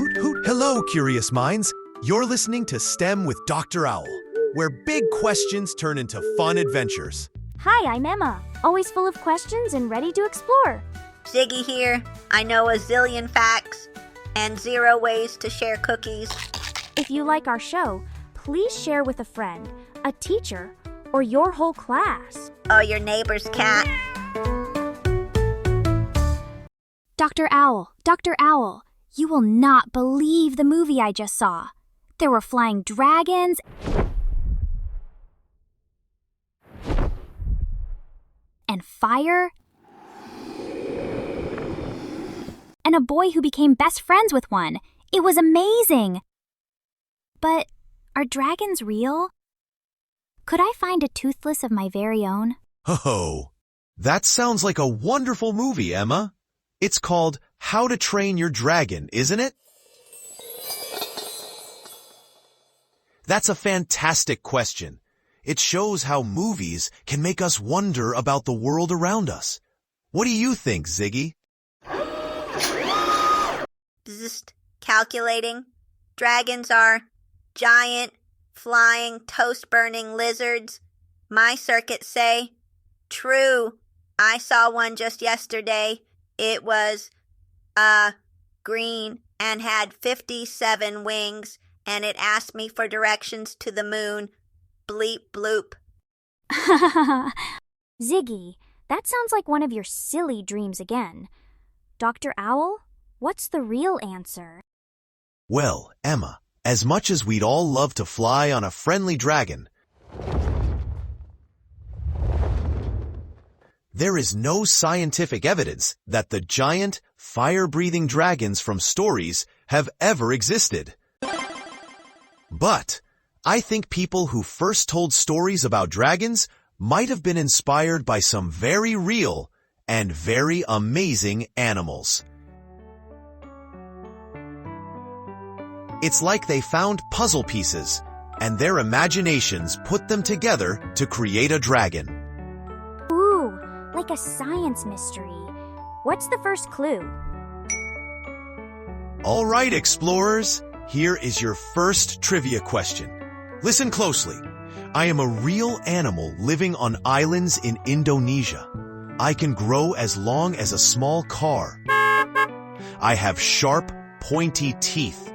Hoot hoot. Hello, curious minds. You're listening to STEM with Dr. Owl, where big questions turn into fun adventures. Hi, I'm Emma, always full of questions and ready to explore. Ziggy here. I know a zillion facts and 0 ways to share cookies. If you like our show, please share with a friend, a teacher, or your whole class. Oh, your neighbor's cat. Dr. Owl, you will not believe the movie I just saw. There were flying dragons and fire and a boy who became best friends with one. It was amazing. But are dragons real? Could I find a toothless of my very own? Ho-ho. That sounds like a wonderful movie, Emma. It's called How to Train Your Dragon, isn't it? That's a fantastic question. It shows how movies can make us wonder about the world around us. What do you think, Ziggy? Bzzzt. Calculating. Dragons are giant, flying, toast-burning lizards. My circuits say. True. I saw one just yesterday. It was, green and had 57 wings, and it asked me for directions to the moon. Bleep bloop. Ziggy, that sounds like one of your silly dreams again. Dr. Owl, what's the real answer? Well, Emma, as much as we'd all love to fly on a friendly dragon, there is no scientific evidence that the giant, fire-breathing dragons from stories have ever existed. But I think people who first told stories about dragons might have been inspired by some very real and very amazing animals. It's like they found puzzle pieces, and their imaginations put them together to create a dragon. Ooh, like a science mystery. What's the first clue? All right, explorers, here is your first trivia question. Listen closely. I am a real animal living on islands in Indonesia. I can grow as long as a small car. I have sharp, pointy teeth.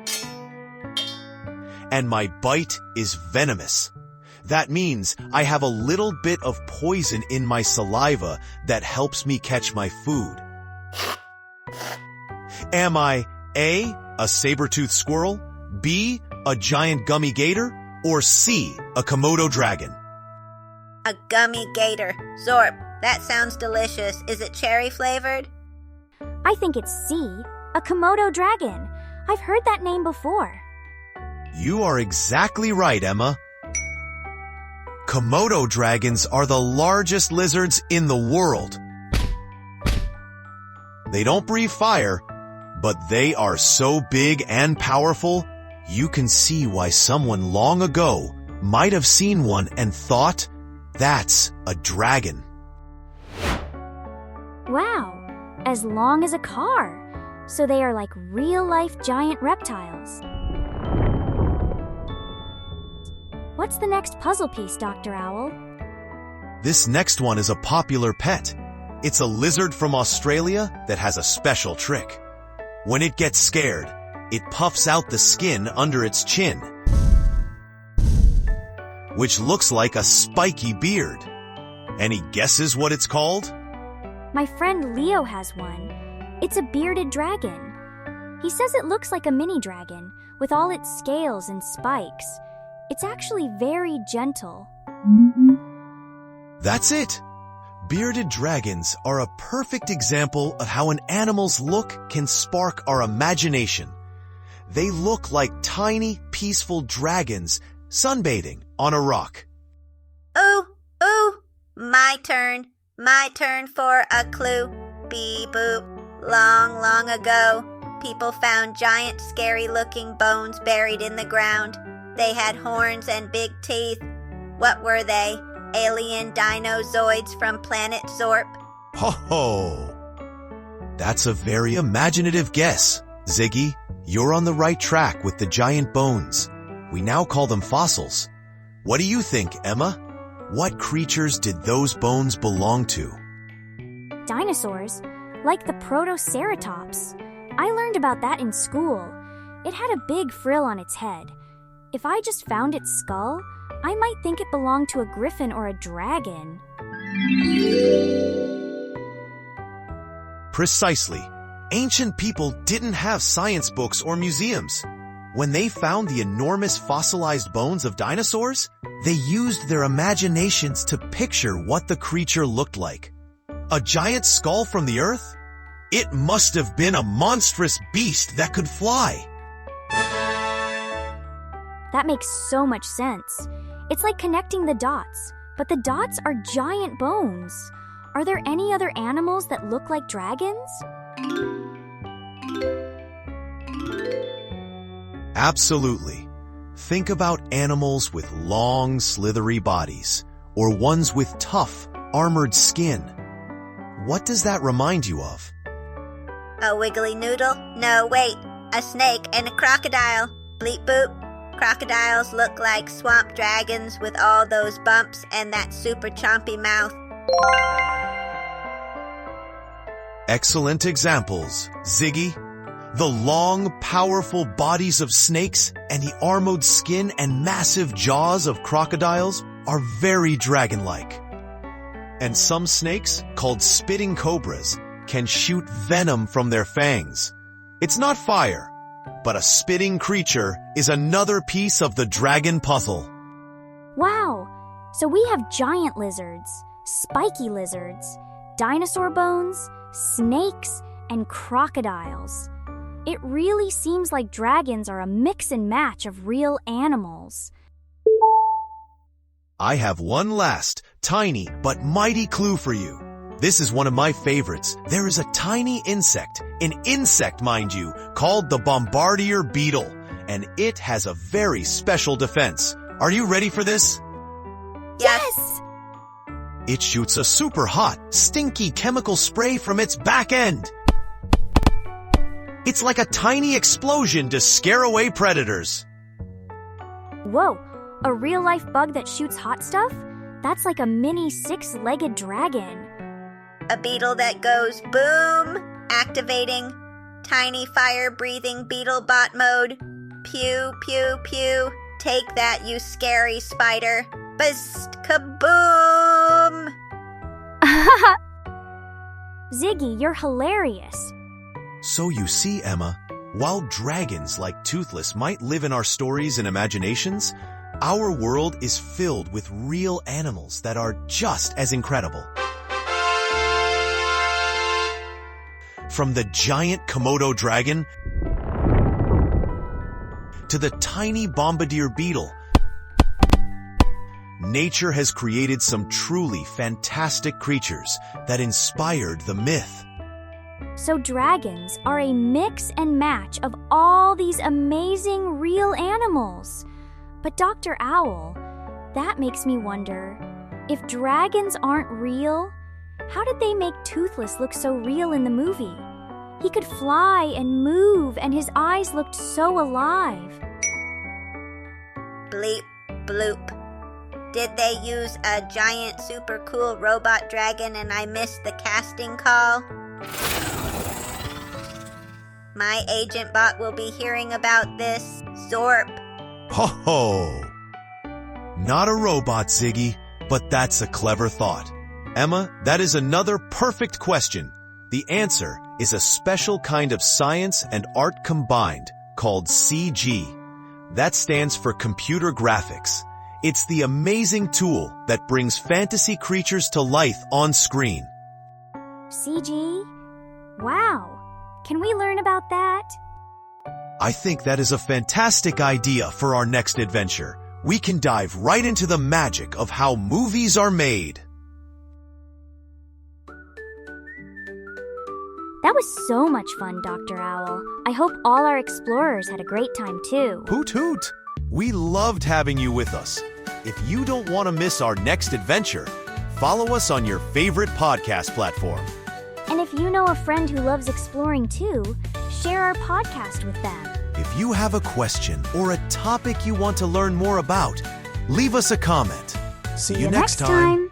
And my bite is venomous. That means I have a little bit of poison in my saliva that helps me catch my food. Am I A, a saber-toothed squirrel, B, a giant gummy gator, or C, a Komodo dragon? A gummy gator. Zorp, that sounds delicious. Is it cherry flavored? I think it's C, a Komodo dragon. I've heard that name before. You are exactly right, Emma. Komodo dragons are the largest lizards in the world. They don't breathe fire, but they are so big and powerful, you can see why someone long ago might have seen one and thought, that's a dragon. Wow, as long as a car. So they are like real-life giant reptiles. What's the next puzzle piece, Dr. Owl? This next one is a popular pet. It's a lizard from Australia that has a special trick. When it gets scared, it puffs out the skin under its chin, which looks like a spiky beard. Any guesses what it's called? My friend Leo has one. It's a bearded dragon. He says it looks like a mini dragon with all its scales and spikes. It's actually very gentle. That's it. Bearded dragons are a perfect example of how an animal's look can spark our imagination. They look like tiny, peaceful dragons sunbathing on a rock. Ooh, ooh, my turn. My turn for a clue. Beep boop. Long, long ago, people found giant, scary-looking bones buried in the ground. They had horns and big teeth. What were they? Alien dinozoids from planet Zorp? Ho ho! That's a very imaginative guess, Ziggy. You're on the right track with the giant bones. We now call them fossils. What do you think, Emma? What creatures did those bones belong to? Dinosaurs, like the Protoceratops. I learned about that in school. It had a big frill on its head. If I just found its skull, I might think it belonged to a griffin or a dragon. Precisely. Ancient people didn't have science books or museums. When they found the enormous fossilized bones of dinosaurs, they used their imaginations to picture what the creature looked like. A giant skull from the earth? It must have been a monstrous beast that could fly. That makes so much sense. It's like connecting the dots, but the dots are giant bones. Are there any other animals that look like dragons? Absolutely. Think about animals with long, slithery bodies, or ones with tough, armored skin. What does that remind you of? A wiggly noodle? No, wait. A snake and a crocodile. Bleep boop. Crocodiles look like swamp dragons with all those bumps and that super chompy mouth. Excellent examples, Ziggy. The long, powerful bodies of snakes and the armored skin and massive jaws of crocodiles are very dragon-like. And some snakes, called spitting cobras, can shoot venom from their fangs. It's not fire, but a spitting creature is another piece of the dragon puzzle. Wow! So we have giant lizards, spiky lizards, dinosaur bones, snakes, and crocodiles. It really seems like dragons are a mix and match of real animals. I have one last, tiny but mighty clue for you. This is one of my favorites. There is a tiny insect, an insect mind you, called the bombardier beetle, and it has a very special defense. Are you ready for this? Yes! It shoots a super hot, stinky chemical spray from its back end. It's like a tiny explosion to scare away predators. Whoa, a real-life bug that shoots hot stuff? That's like a mini six-legged dragon. A beetle that goes boom, activating tiny fire-breathing beetle bot mode. Pew, pew, pew. Take that, you scary spider. Bust, kaboom! Ziggy, you're hilarious. So you see, Emma, while dragons like Toothless might live in our stories and imaginations, our world is filled with real animals that are just as incredible. From the giant Komodo dragon to the tiny bombardier beetle, nature has created some truly fantastic creatures that inspired the myth. So dragons are a mix and match of all these amazing real animals. But Dr. Owl, that makes me wonder, if dragons aren't real, how did they make Toothless look so real in the movie? He could fly and move, and his eyes looked so alive. Bleep, bloop. Did they use a giant super cool robot dragon and I missed the casting call? My agent bot will be hearing about this. Zorp. Ho ho! Not a robot, Ziggy, but that's a clever thought. Emma, that is another perfect question. The answer is a special kind of science and art combined called CG. That stands for computer graphics. It's the amazing tool that brings fantasy creatures to life on screen. CG? Wow! Can we learn about that? I think that is a fantastic idea for our next adventure. We can dive right into the magic of how movies are made. That was so much fun, Dr. Owl. I hope all our explorers had a great time too. Hoot hoot! We loved having you with us. If you don't want to miss our next adventure, follow us on your favorite podcast platform. And if you know a friend who loves exploring too, share our podcast with them. If you have a question or a topic you want to learn more about, leave us a comment. See you next time.